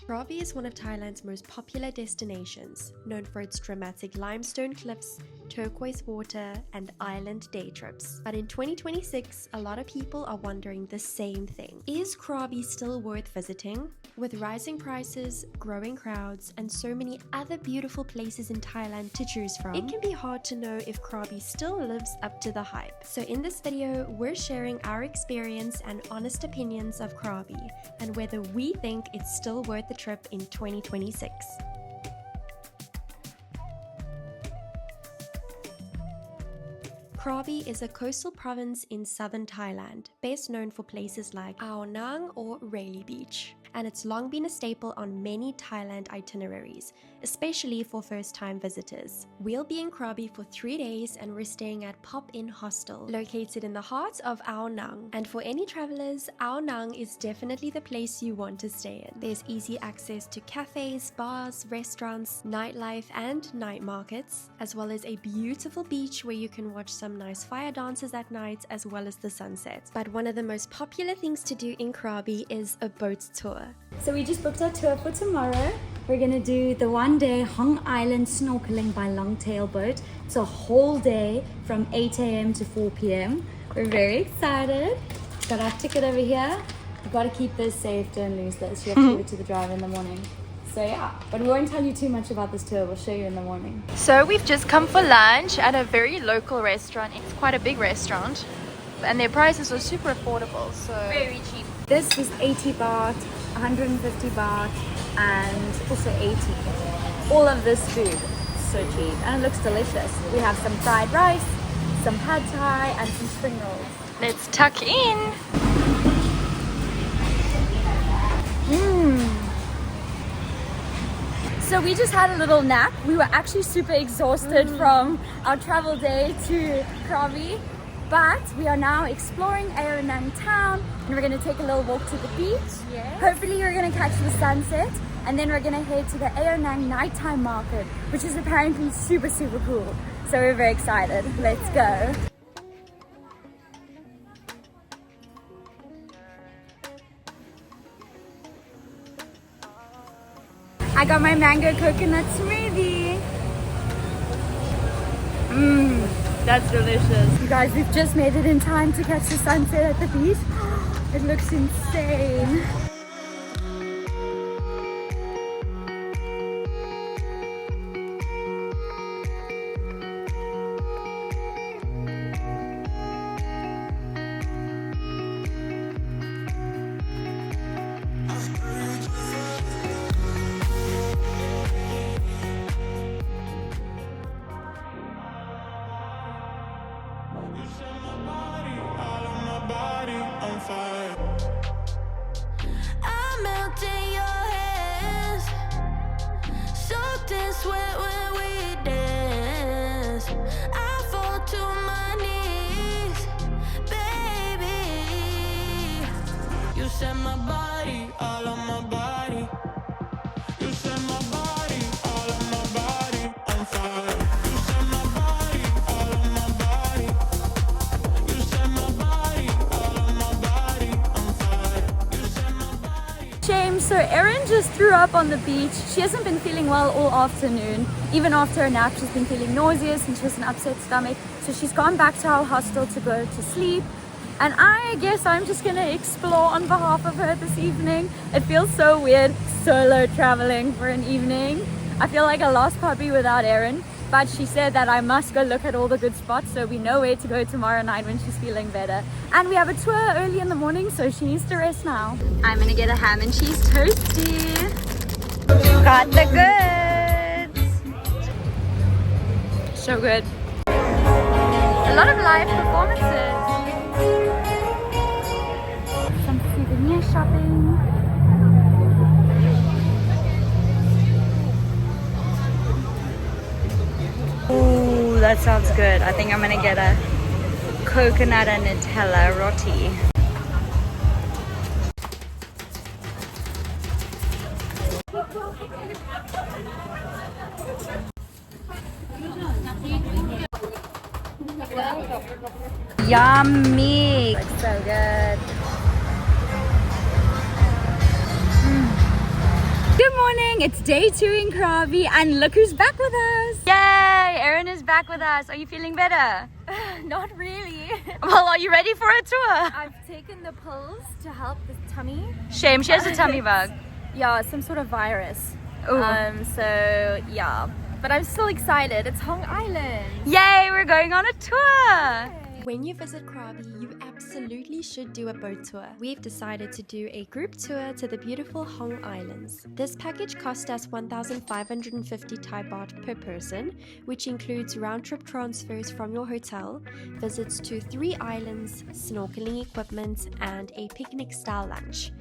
Krabi is one of Thailand's most popular destinations, known for its dramatic limestone cliffs, turquoise water, and island day trips. But in 2026, a lot of people are wondering the same thing. Is Krabi still worth visiting? With rising prices, growing crowds, and so many other beautiful places in Thailand to choose from, it can be hard to know if Krabi still lives up to the hype. So in this video, we're sharing our experience and honest opinions of Krabi, and whether we think it's still worth the trip in 2026. Krabi is a coastal province in southern Thailand, best known for places like Phr Nang or Railay Beach, and it's long been a staple on many Thailand itineraries, especially for first-time visitors. We'll be in Krabi for 3 days and we're staying at Pop-In Hostel, located in the heart of Phr Nang. And for any travelers, Phr Nang is definitely the place you want to stay in. There's easy access to cafes, bars, restaurants, nightlife, and night markets, as well as a beautiful beach where you can watch some nice fire dances at night as well as the sunset. But one of the most popular things to do in Krabi is a boat tour. So we just booked our tour for tomorrow. We're gonna do the 1-day Hong Island snorkeling by longtail boat. It's a whole day from 8 a.m. to 4 p.m. We're very excited. Got our ticket over here. We've got to keep this safe, don't lose this. You have to give it to the driver in the morning. So yeah, but we won't tell you too much about this tour. We'll show you in the morning. So we've just come for lunch at a very local restaurant. It's quite a big restaurant and their prices are super affordable, so very cheap. This was 80 baht, 150 baht, and also 80. All of this food, so cheap, and it looks delicious. We have some fried rice, some pad thai, and some spring rolls. Let's tuck in. So we just had a little nap. We were actually super exhausted from our travel day to Krabi, but we are now exploring Phr Nang town, and we're gonna take a little walk to the beach. Yes. Hopefully we're gonna catch the sunset, and then we're gonna head to the Phr Nang nighttime market, which is apparently super cool. So we're very excited. Let's go. I got my mango coconut smoothie. That's delicious. You guys, we've just made it in time to catch the sunset at the beach. It looks insane. Set my body, all on my body. You set my body, all on my body on fire. You set my body, all on my body. You set my body, all on my body on fire. You set my body. Shame. So Erin just threw up on the beach. She hasn't been feeling well all afternoon. Even after her nap, she's been feeling nauseous and she has an upset stomach. So she's gone back to our hostel to go to sleep. And I guess I'm just gonna explore on behalf of her this evening. It feels so weird solo traveling for an evening. I feel like a lost puppy without Erin, but she said that I must go look at all the good spots, so we know where to go tomorrow night when she's feeling better. And we have a tour early in the morning, so she needs to rest now. I'm gonna get a ham and cheese toasty. Got the goods. So good. A lot of live performances. Some souvenir shopping. Ooh, that sounds good. I think I'm gonna get a coconut and Nutella roti. Yummy! Looks so good. Good morning, it's day 2 in Krabi and look who's back with us. Yay! Erin is back with us. Are you feeling better? Not really. Well, are you ready for a tour? I've taken the pills to help the tummy. Shame, she has a tummy bug. Yeah, some sort of virus. Ooh. So yeah, but I'm still excited. It's Hong Island. Yay, we're going on a tour! When you visit Krabi, you absolutely should do a boat tour. We've decided to do a group tour to the beautiful Hong Islands. This package cost us 1,550 Thai baht per person, which includes round-trip transfers from your hotel, visits to 3 islands, snorkeling equipment, and a picnic-style lunch.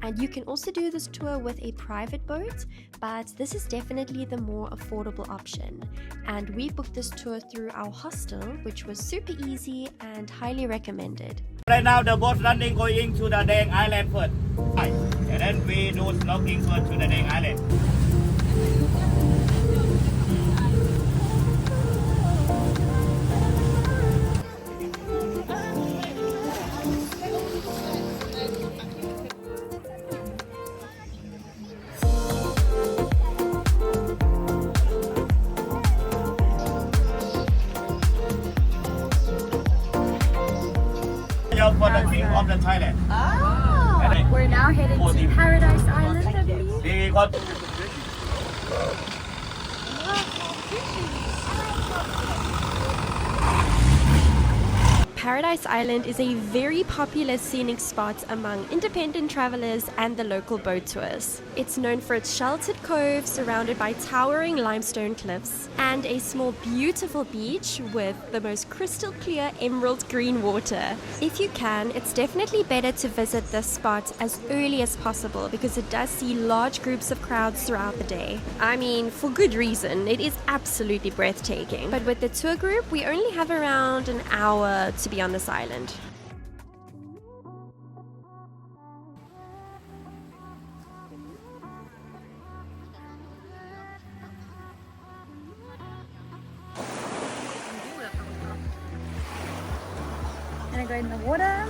And you can also do this tour with a private boat, but this is definitely the more affordable option. And we booked this tour through our hostel, which was super easy and highly recommended. Right now the boat running going to the Nang Island first. Right. And then we do snorkeling first to the Nang Island. For the king of the Thailand. Oh. We're now heading to Paradise Island, I believe. Because Paradise Island is a very popular scenic spot among independent travelers and the local boat tours. It's known for its sheltered cove surrounded by towering limestone cliffs and a small beautiful beach with the most crystal clear emerald green water. If you can, it's definitely better to visit this spot as early as possible because it does see large groups of crowds throughout the day. I mean, for good reason, it is absolutely breathtaking. But with the tour group, we only have around an hour to be on this island. Gonna go in the water.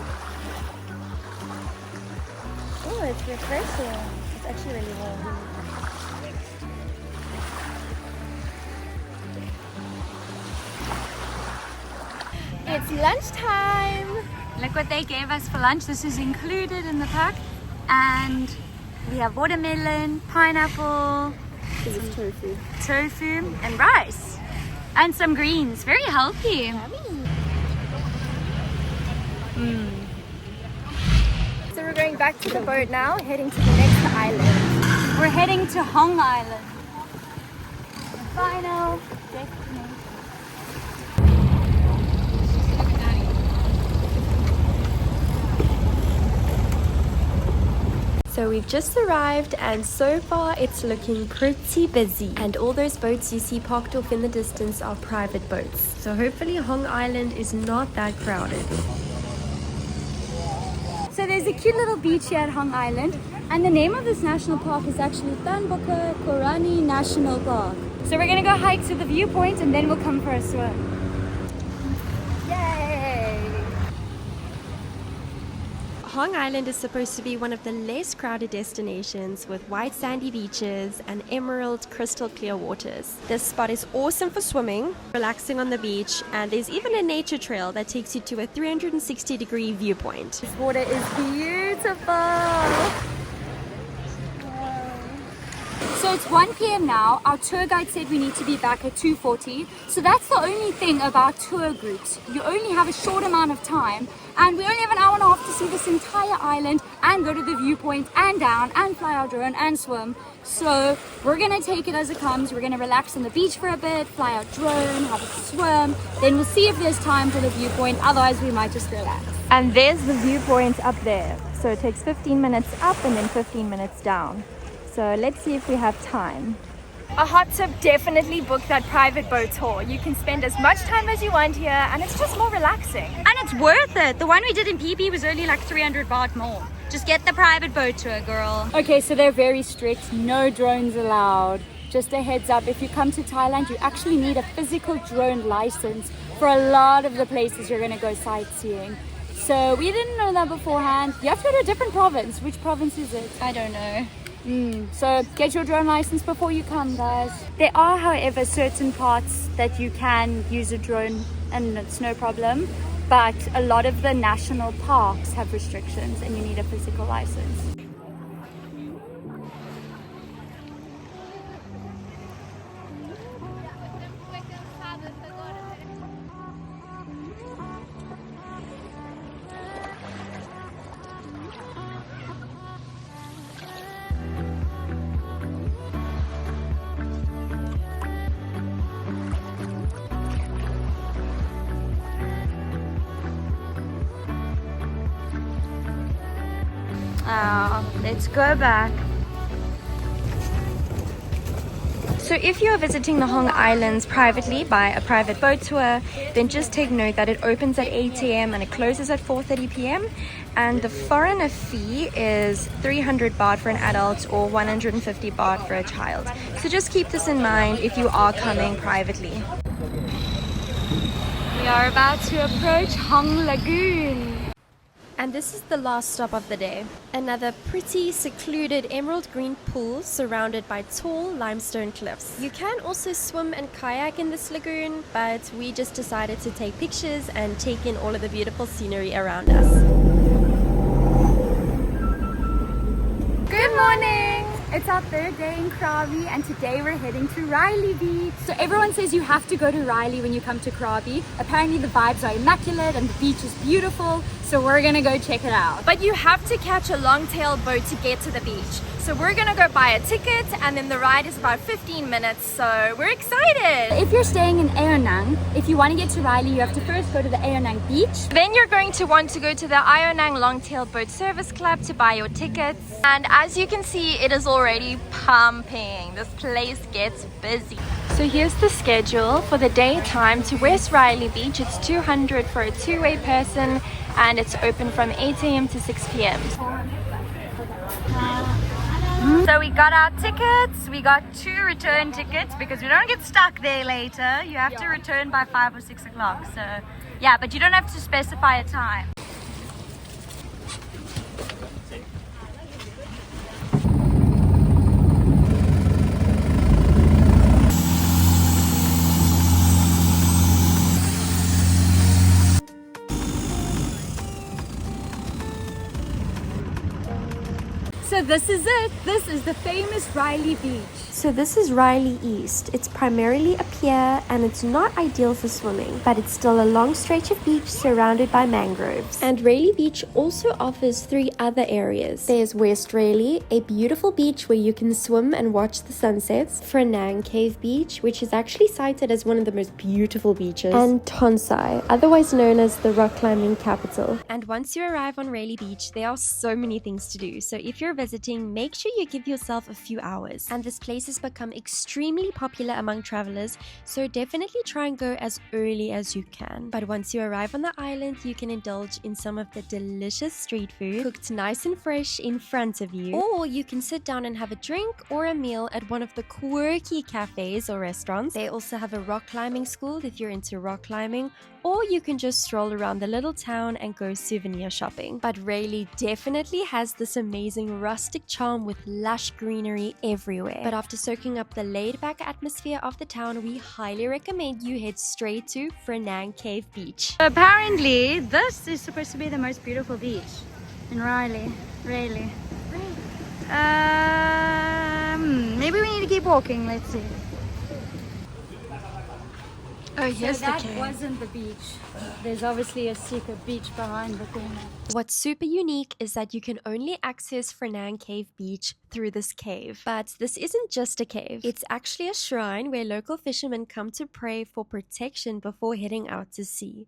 Oh, it's refreshing. It's actually really warm. It's lunchtime. Look what they gave us for lunch. This is included in the pack. And we have watermelon, pineapple, tofu, and rice. And some greens. Very healthy. So we're going back to the boat now, heading to the next island. We're heading to Hong Island. The final destination. So we've just arrived and so far it's looking pretty busy, and all those boats you see parked off in the distance are private boats. So hopefully Hong Island is not that crowded. So there's a cute little beach here at Hong Island, and the name of this national park is actually Phr Korani National Park. So we're gonna go hike to the viewpoint and then we'll come for a swim. Yay! Hong Island is supposed to be one of the less crowded destinations with white sandy beaches and emerald crystal clear waters. This spot is awesome for swimming, relaxing on the beach, and there's even a nature trail that takes you to a 360-degree viewpoint. This water is beautiful! So it's 1 p.m. now. Our tour guide said we need to be back at 2:40. So that's the only thing about tour groups. You only have a short amount of time, and we only have an hour and a half to see this entire island and go to the viewpoint and down and fly our drone and swim. So we're gonna take it as it comes. We're gonna relax on the beach for a bit, fly our drone, have a swim. Then we'll see if there's time for the viewpoint. Otherwise, we might just relax. And there's the viewpoint up there. So it takes 15 minutes up and then 15 minutes down. So let's see if we have time. A hot tip, definitely book that private boat tour. You can spend as much time as you want here and it's just more relaxing. And it's worth it. The one we did in PP was only like 300 baht more. Just get the private boat tour, girl. Okay, so they're very strict. No drones allowed. Just a heads up, if you come to Thailand, you actually need a physical drone license for a lot of the places you're gonna go sightseeing. So we didn't know that beforehand. You have to go to a different province. Which province is it? I don't know. So get your drone license before you come, guys. There are, however, certain parts that you can use a drone and it's no problem. But a lot of the national parks have restrictions and you need a physical license. Let's go back. So if you are visiting the Hong Islands privately by a private boat tour, then just take note that it opens at 8 a.m. and it closes at 4:30 p.m. And the foreigner fee is 300 baht for an adult or 150 baht for a child. So just keep this in mind if you are coming privately. We are about to approach Hong Lagoon. And this is the last stop of the day. Another pretty secluded emerald green pool surrounded by tall limestone cliffs. You can also swim and kayak in this lagoon, but we just decided to take pictures and take in all of the beautiful scenery around us. Good morning! It's our third day in Krabi and today we're heading to Railay Beach. So everyone says you have to go to Railay when you come to Krabi. Apparently the vibes are immaculate and the beach is beautiful, so we're gonna go check it out. But you have to catch a long-tail boat to get to the beach. So we're gonna go buy a ticket and then the ride is about 15 minutes, so we're excited! If you're staying in Phr Nang, if you want to get to Railay, you have to first go to the Phr Nang beach. Then you're going to want to go to the Phr Nang Longtail Boat Service Club to buy your tickets. And as you can see, it is already pumping. This place gets busy. So here's the schedule for the daytime to West Railay Beach. It's 200 for a two-way person and it's open from 8 a.m. to 6 p.m. So we got our tickets. We got 2 return tickets because we don't get stuck there later. You have to return by 5 or 6 o'clock. So yeah, but you don't have to specify a time. So this is it. This is the famous Railay Beach. So this is Railay East. It's primarily a pier and it's not ideal for swimming, but it's still a long stretch of beach surrounded by mangroves. And Railay Beach also offers 3 other areas. There's West Railay, a beautiful beach where you can swim and watch the sunsets, Phr Nang Cave Beach, which is actually cited as one of the most beautiful beaches, and Tonsai, otherwise known as the rock climbing capital. And once you arrive on Railay Beach, there are so many things to do. So if you're visiting, make sure you give yourself a few hours. And this place has become extremely popular among travelers, so definitely try and go as early as you can. But once you arrive on the island, you can indulge in some of the delicious street food cooked nice and fresh in front of you, or you can sit down and have a drink or a meal at one of the quirky cafes or restaurants. They also have a rock climbing school if you're into rock climbing, or you can just stroll around the little town and go souvenir shopping. But Railay definitely has this amazing rustic charm with lush greenery everywhere. But after soaking up the laid-back atmosphere of the town, we highly recommend you head straight to Phr Nang Cave Beach. Apparently, this is supposed to be the most beautiful beach in Railay. Maybe we need to keep walking. Let's see. Oh, here's So that wasn't the beach. There's obviously a secret beach behind the corner. What's super unique is that you can only access Phr Nang Cave Beach through this cave. But this isn't just a cave. It's actually a shrine where local fishermen come to pray for protection before heading out to sea.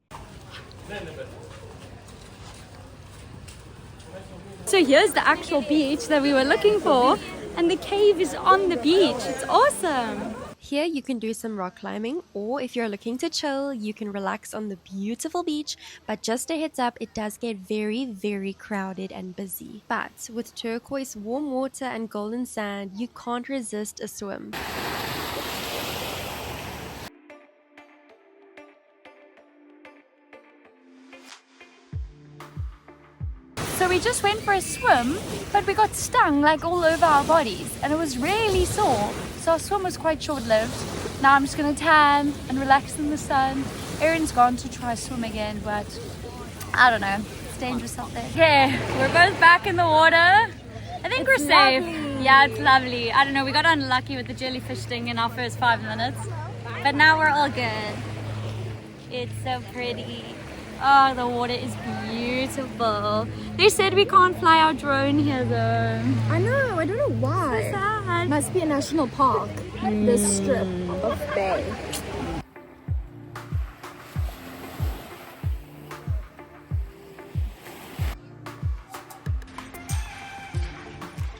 So here's the actual beach that we were looking for, and the cave is on the beach. It's awesome. Here you can do some rock climbing, or if you're looking to chill, you can relax on the beautiful beach. But just a heads up, it does get very, very crowded and busy. But with turquoise warm water and golden sand, you can't resist a swim. So we just went for a swim, but we got stung like all over our bodies and it was really sore. So our swim was quite short-lived. Now I'm just gonna tan and relax in the sun. Erin's gone to try swim again, but I don't know. It's dangerous out there. Okay, we're both back in the water. I think we're safe. Lovely. Yeah, it's lovely. I don't know, we got unlucky with the jellyfish sting in our first 5 minutes. But now we're all good. It's so pretty. Oh, the water is beautiful. They said we can't fly our drone here though. I know, I don't know why. So sad. Must be a national park, this strip of bay.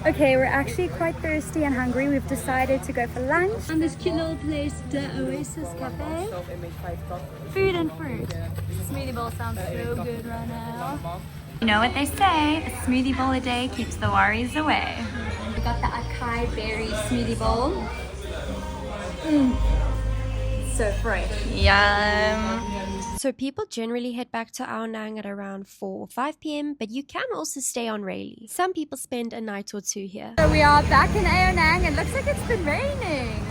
Okay, we're actually quite thirsty and hungry. We've decided to go for lunch. And this cute little place, the Oasis Cafe. Food and fruit. Smoothie bowl sounds so good right now. You know what they say, a smoothie bowl a day keeps the worries away. We got the acai berry smoothie bowl. So fresh. Yum. So people generally head back to Phr Nang at around 4 or 5 p.m, but you can also stay on Railay. Some people spend a night or two here. So we are back in Phr Nang and looks like it's been raining.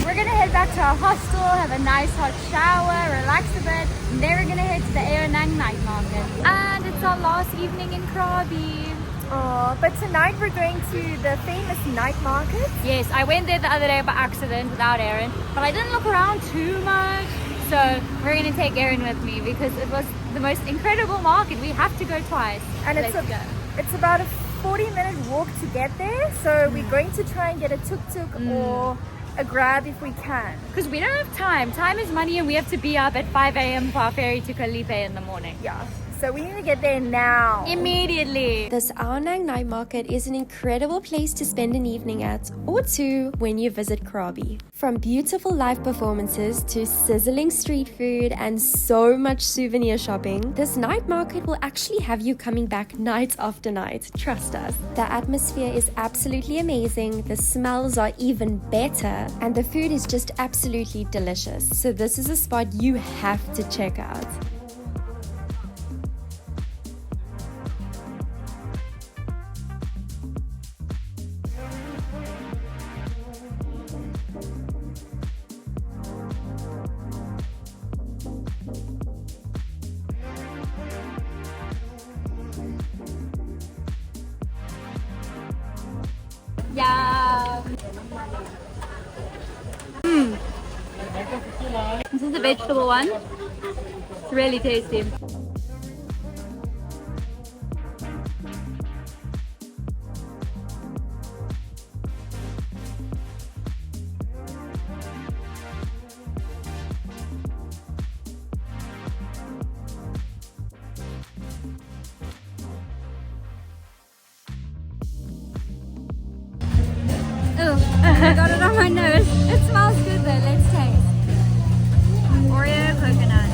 We're gonna head back to our hostel, have a nice hot shower, relax a bit, and then we're gonna head to the Phr Nang night market. And it's our last evening in Krabi. Oh, but tonight we're going to the famous night market. Yes, I went there the other day by accident without Erin, but I didn't look around too much. So we're gonna take Erin with me because it was the most incredible market. We have to go twice. And it's about a 40-minute walk to get there. So we're going to try and get a tuk-tuk or a grab if we can. Because we don't have time. Time is money and we have to be up at 5 a.m. for our ferry to Kalife in the morning. Yeah. So we need to get there now. Immediately. This Phr Nang night market is an incredible place to spend an evening at, or two, when you visit Krabi. From beautiful live performances to sizzling street food and so much souvenir shopping, this night market will actually have you coming back night after night, trust us. The atmosphere is absolutely amazing, the smells are even better, and the food is just absolutely delicious. So this is a spot you have to check out. Yeah. This is the vegetable one. It's really tasty. I got it on my nose. It smells good though. Let's taste. Oreo coconut.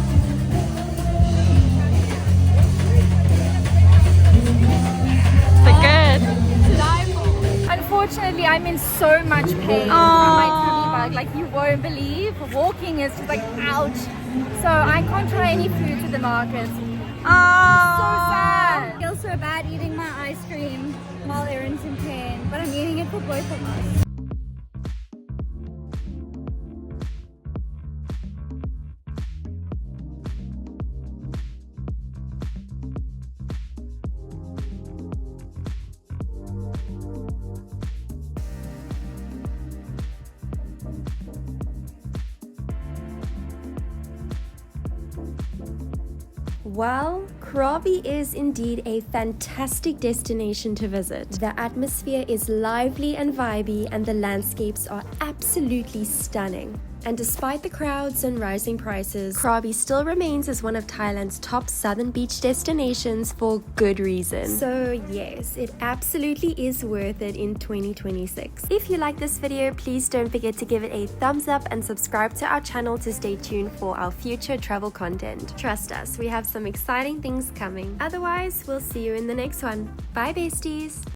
Is it good? Unfortunately, I'm in so much pain from my tummy bug. Like you won't believe. Walking is just like ouch. So I can't try any foods at the market. So sad. I feel so bad eating my ice cream while Erin's in pain, but I'm eating it for both of us. Well, Krabi is indeed a fantastic destination to visit. The atmosphere is lively and vibey, and the landscapes are absolutely stunning. And despite the crowds and rising prices, Krabi still remains as one of Thailand's top southern beach destinations for good reason. So yes, it absolutely is worth it in 2026. If you like this video, please don't forget to give it a thumbs up and subscribe to our channel to stay tuned for our future travel content. Trust us, we have some exciting things coming. Otherwise, we'll see you in the next one. Bye besties!